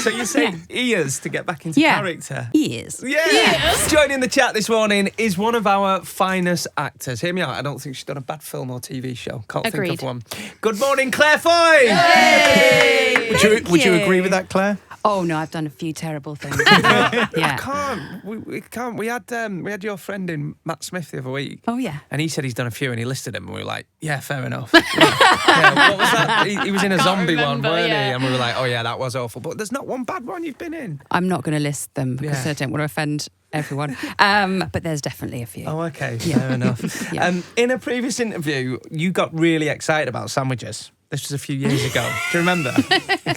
So you say ears to get back into character. Ears. Yeah. Joining the chat this morning is one of our finest actors. Hear me out. I don't think she's done a bad film or TV show. Can't think of one. Good morning, Claire Foy. Yay! Would you agree with that, Claire? Oh no, I've done a few terrible things. I can't. We can't. We had your friend in Matt Smith the other week. Oh yeah. And he said he's done a few, and he listed them, and we were like, yeah, fair enough. Yeah, what was that? He was in a zombie one, weren't he? And we were like, oh yeah, that was awful. But there's not one bad one you've been in. I'm not going to list them because I don't want to offend everyone. But there's definitely a few. Oh, okay, fair enough. In a previous interview, you got really excited about sandwiches. This was a few years ago. Do you remember?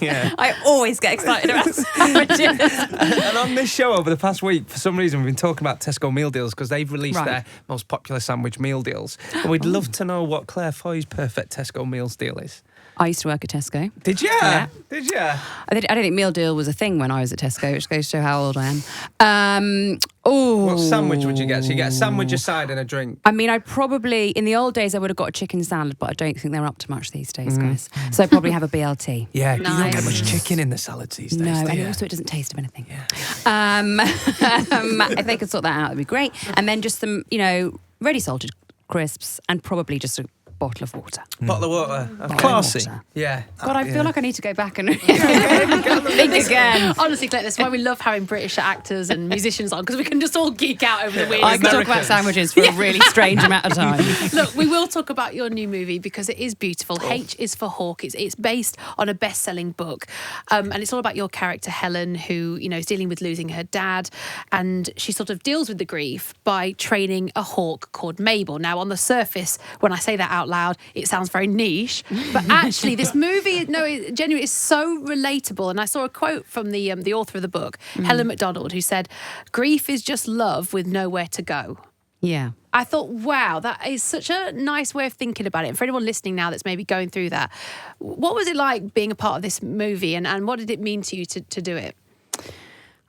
Yeah. I always get excited about sandwiches. And on this show over the past week, for some reason, we've been talking about Tesco meal deals because they've released their most popular sandwich meal deals. And we'd love to know what Claire Foy's perfect Tesco meals deal is. I used to work at Tesco. Did you? Yeah. Did you? I don't think meal deal was a thing when I was at Tesco, which goes to show how old I am. What sandwich would you get? So you get a sandwich, a side and a drink? I mean, I'd probably, in the old days, I would have got a chicken salad, but I don't think they're up to much these days, guys. So I'd probably have a BLT. Yeah, you don't get much chicken in the salads these days. No, and also it doesn't taste of anything. Yeah. If they could sort that out, it'd be great. And then just some, ready salted crisps and probably just a bottle of water. Bottle of water. Okay. Classy. Yeah. God, I feel like I need to go back and think again. Honestly, Claire, that's why we love having British actors and musicians on, because we can just all geek out over the weirdest I could talk about sandwiches for a really strange amount of time. Look, we will talk about your new movie because it is beautiful. H is for Hawk. It's based on a best-selling book. And it's all about your character, Helen, who, is dealing with losing her dad. And she sort of deals with the grief by training a hawk called Mabel. Now, on the surface, when I say that out loud, it sounds very niche. But actually, this movie, genuinely, is so relatable. And I saw a quote from the author of the book, Helen MacDonald, who said, "Grief is just love with nowhere to go." Yeah. I thought, wow, that is such a nice way of thinking about it. And for anyone listening now that's maybe going through that, what was it like being a part of this movie and what did it mean to you to do it?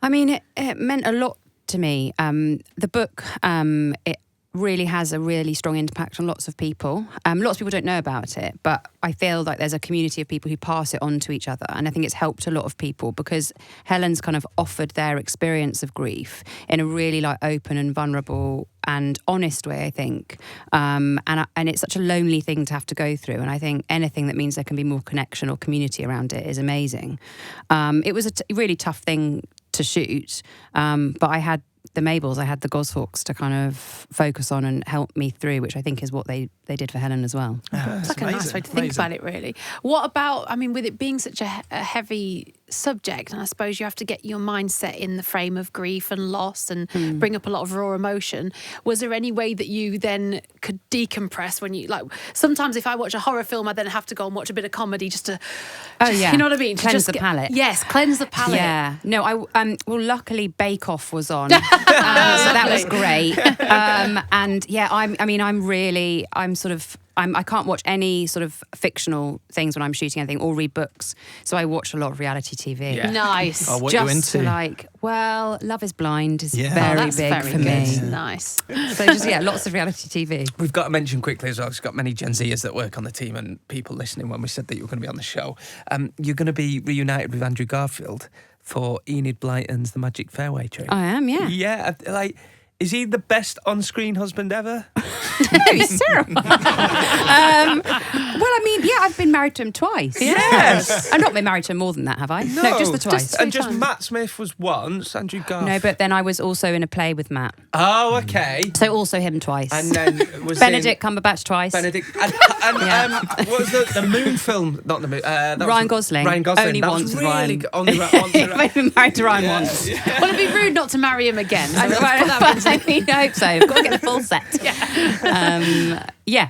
I mean, it meant a lot to me. The book, it really has a really strong impact on lots of people. Lots of people don't know about it, but I feel like there's a community of people who pass it on to each other. And I think it's helped a lot of people because Helen's kind of offered their experience of grief in a really open and vulnerable and honest way, I think. And it's such a lonely thing to have to go through. And I think anything that means there can be more connection or community around it is amazing. It was a really tough thing to shoot, but I had the Mabels, I had the Goshawks to kind of focus on and help me through, which I think is what they did for Helen as well. It's like a nice way to think about it, really. What about, with it being such a heavy subject, and I suppose you have to get your mindset in the frame of grief and loss and bring up a lot of raw emotion. Was there any way that you then could decompress when you, sometimes if I watch a horror film, I then have to go and watch a bit of comedy just to, you know what I mean? Cleanse the palate. Yes, cleanse the palate. Yeah. No, luckily Bake Off was on. So that was great. I can't watch any sort of fictional things when I'm shooting anything or read books. So I watch a lot of reality TV. Yeah. Nice. Oh, what just are you into? Love is Blind is Yeah. very big for me. Nice. So just, lots of reality TV. We've got to mention quickly as well, it's got many Gen Zers that work on the team and people listening when we said that you were going to be on the show. You're going to be reunited with Andrew Garfield for Enid Blyton's The Magic Fairway trip. I am, yeah. Yeah, is he the best on-screen husband ever? No, he's terrible. I've been married to him twice. Yes. I've not been married to him more than that, have I? No, just the twice. Just Matt Smith was once, Andrew Garfield. No, but then I was also in a play with Matt. Oh, okay. So also him twice. And then was Benedict Cumberbatch twice. Benedict. And what was the Moon film? Not the Moon. Ryan Gosling. Ryan Gosling. Only that once was with really Ryan. I've been married to Ryan once. Yeah. Well, it'd be rude not to marry him again. So I hope so. I've got to get the full set.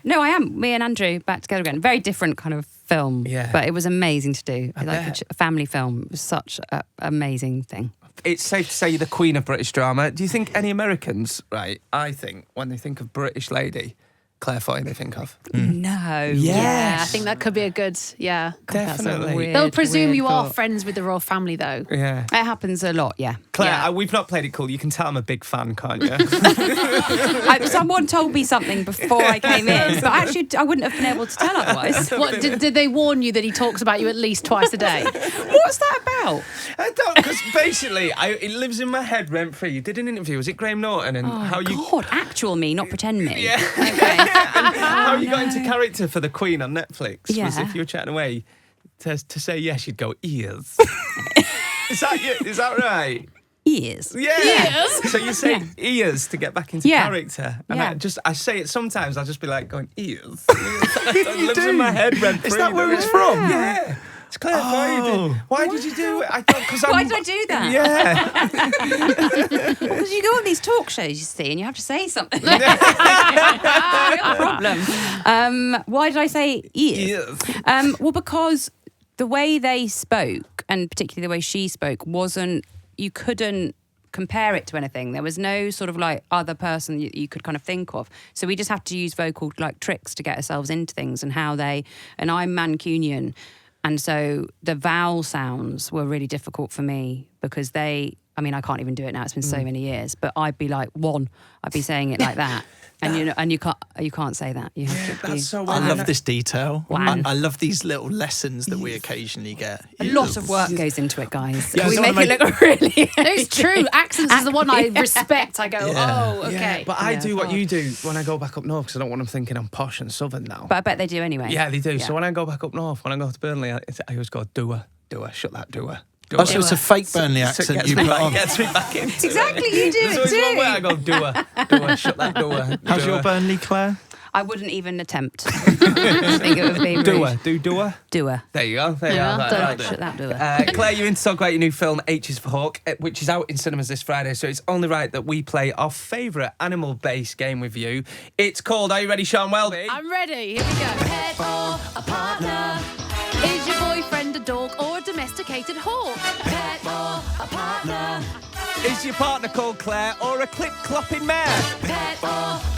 No, I am. Me and Andrew back together again. Very different kind of film, but it was amazing to do. A family film. It was such an amazing thing. It's safe to say you're the queen of British drama. Do you think any Americans, right, I think, when they think of British lady, Claire Foy they think of? No. Yeah, I think that could be a good, Definitely. They'll presume you are thought. friends with the royal family, though. Yeah. It happens a lot, yeah. Claire, Yeah. we've not played it cool. You can tell I'm a big fan, can't you? Someone told me something before I came in, but actually I wouldn't have been able to tell otherwise. What did they warn you that he talks about you at least twice a day? What's that about? I don't, because basically, it lives in my head rent free. You did an interview, was it Graham Norton? And how you God, actual me, not pretend me. Yeah. Okay. how you got into character for the Queen on Netflix was Yeah. if you were chatting away to say yes, you'd go ears. Is that right? Ears. Yeah. Ears? So you say ears to get back into Yeah. character. And Yeah. I say it sometimes, I'll just be like going, ears. It lives in my head rent free. Is that where it's from? Yeah. It's Claire Foy. Why did you do it? I thought because Why did I do that? Yeah. Because you go on these talk shows, you see, and you have to say something. Real problem. Why did I say ears? Ears. Well, because the way they spoke, and particularly the way she spoke, you couldn't compare it to anything. There was no sort of like other person you could kind of think of. So we just have to use vocal like tricks to get ourselves into things and and I'm Mancunian. And so the vowel sounds were really difficult for me because I can't even do it now. It's been so many years, but I'd be like I'd be saying it like that. And you can't say that. You have to. That's so I well. love this detail. Wow. I love these little lessons that we occasionally get. A lot of work goes into it, guys. Yeah, Can we I make don't it wanna look really? It's true. Accents is the one I respect. I go, oh, okay. Yeah, but I Yeah, do what God. you do when I go back up north because I don't want them thinking I'm posh and southern now. But I bet they do anyway. Yeah, they do. Yeah. So when I go back up north, when I go to Burnley, I always go, doer, shut that doer. Oh, so it's a fake Burnley accent you put on. Gets me back in. Exactly, you do There's it always one too. way I go, doer, shut that door. How's your Burnley, Claire? I wouldn't even attempt. I think it would be rude. Doer. Doer. There you go. Yeah, Right, done. right. Shut that doer. Claire, you're in to talk about your new film, H is for Hawk, which is out in cinemas this Friday, so it's only right that we play our favourite animal-based game with you. It's called, are you ready, Sean Welby? I'm ready. Here we go. Pet or a partner? Is your boyfriend a dog or a domesticated hawk? Pet or a partner? Is your partner called Claire or a clip-clopping mare? Pet or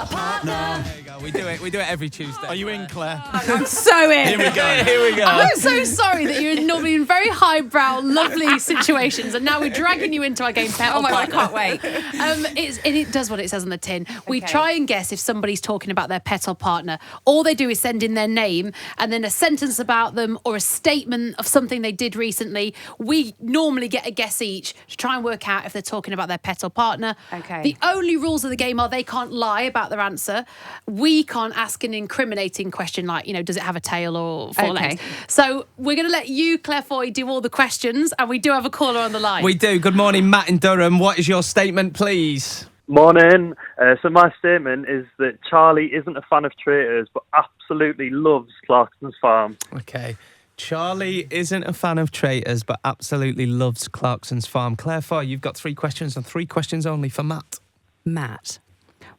a partner? There you go, we do it every Tuesday. Are you in, Claire? I'm so in. Here we go. Here we go. I'm so sorry that you're normally in very highbrow, lovely situations, and now we're dragging you into our game, Pet Oh or my God, I Partner. can't wait. It does what it says on the tin. We Okay. try and guess if somebody's talking about their pet or partner. All they do is send in their name and then a sentence about them or a statement of something they did recently. We normally get a guess each to try and work out if they're talking about their pet or partner. Okay. The only rules of the game are they can't lie about their answer. We can't ask an incriminating question like, does it have a tail or four Okay. legs? So we're going to let you, Claire Foy, do all the questions, and we do have a caller on the line. We do. Good morning, Matt in Durham. What is your statement, please? Morning. So my statement is that Charlie isn't a fan of traitors, but absolutely loves Clarkson's Farm. Okay. Charlie isn't a fan of traitors, but absolutely loves Clarkson's Farm. Claire Foy, you've got 3 questions and 3 questions only for Matt. Matt,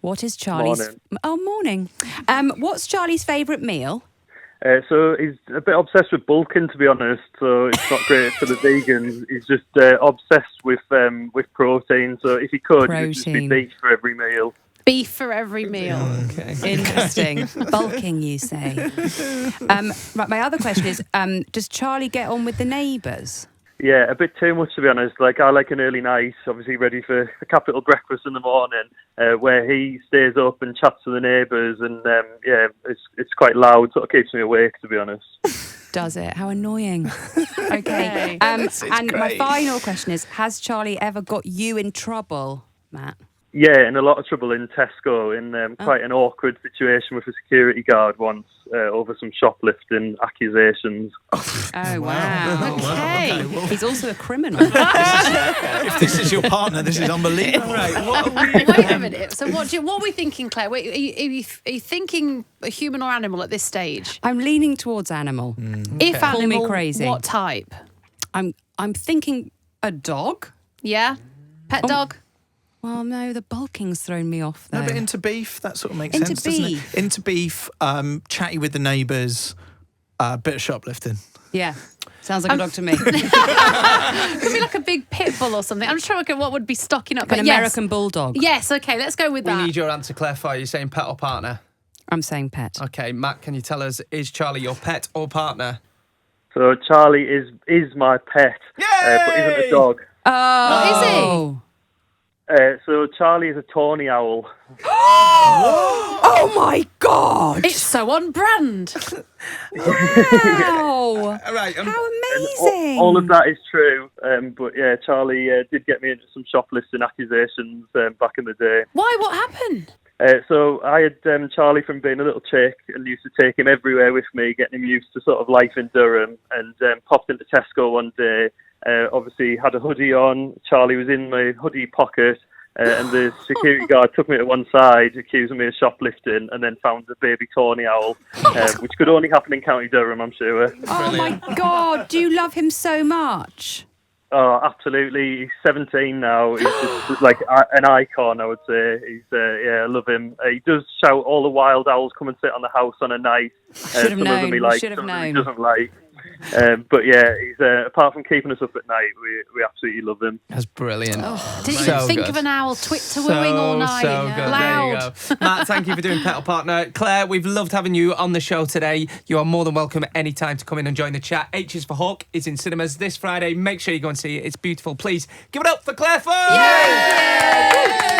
what is Charlie's... Morning. Oh, morning. What's Charlie's favourite meal? So he's a bit obsessed with bulking, to be honest. So it's not great for the vegans. He's just obsessed with protein. So if he could, it'd just be Protein. beef for every meal. Beef for every meal. Okay. Interesting. Bulking, you say. Right, my other question is, does Charlie get on with the neighbours? Yeah, a bit too much, to be honest. Like, I like an early night, obviously ready for a capital breakfast in the morning, where he stays up and chats to the neighbours, and it's quite loud, sort of keeps me awake, to be honest. Does it? How annoying. Okay. And my final question is, has Charlie ever got you in trouble, Matt? Yeah, in a lot of trouble in Tesco, in quite an awkward situation with a security guard once over some shoplifting accusations. Oh, wow. Okay. He's also a criminal. If this is your partner, this is unbelievable. Wait a minute. So what are we thinking, Claire? Wait, are you thinking a human or animal at this stage? I'm leaning towards animal. If Call me animal, crazy. what type? I'm thinking a dog. Yeah? Pet dog? Well, no, the bulking's thrown me off, though. No, but into beef, that sort of makes Into sense, doesn't it? beef. Into beef, chatty with the neighbours, bit of shoplifting. Yeah. Sounds like a dog to me. Could be like a big pit bull or something. I'm just trying to look at what would be stocking up. An But yes. American bulldog. Yes, okay, let's go with We that. need your answer, Claire Foy. You're saying pet or partner? I'm saying pet. Okay, Matt, can you tell us, is Charlie your pet or partner? So Charlie is my pet, but isn't a dog. Oh, So Charlie is a tawny owl. Oh my God! It's so on brand. Wow! All right. How amazing! All of that is true, but yeah, Charlie did get me into some shoplifting accusations back in the day. Why? What happened? So I had Charlie from being a little chick and used to take him everywhere with me, getting him used to sort of life in Durham, and popped into Tesco one day, obviously had a hoodie on. Charlie was in my hoodie pocket, and the security guard took me to one side, accusing me of shoplifting, and then found the baby tawny owl, which could only happen in County Durham, I'm sure. Oh my God! Do you love him so much? Oh, absolutely. He's 17 now. He's just like an icon, I would say. He's I love him. He does shout all the wild owls come and sit on the house on a night. Should have some of them he known. likes, Should have some of them he known. doesn't like. But yeah, he's apart from keeping us up at night, we absolutely love him. That's brilliant. Did you So think good. of an owl twit-to-wooing all night? So good. Loud. There you go. Matt, thank you for doing Pet or Partner. Claire, we've loved having you on the show today. You are more than welcome at any time to come in and join the chat. H is for Hawk is in cinemas this Friday. Make sure you go and see it. It's beautiful. Please give it up for Claire Foy! Yay!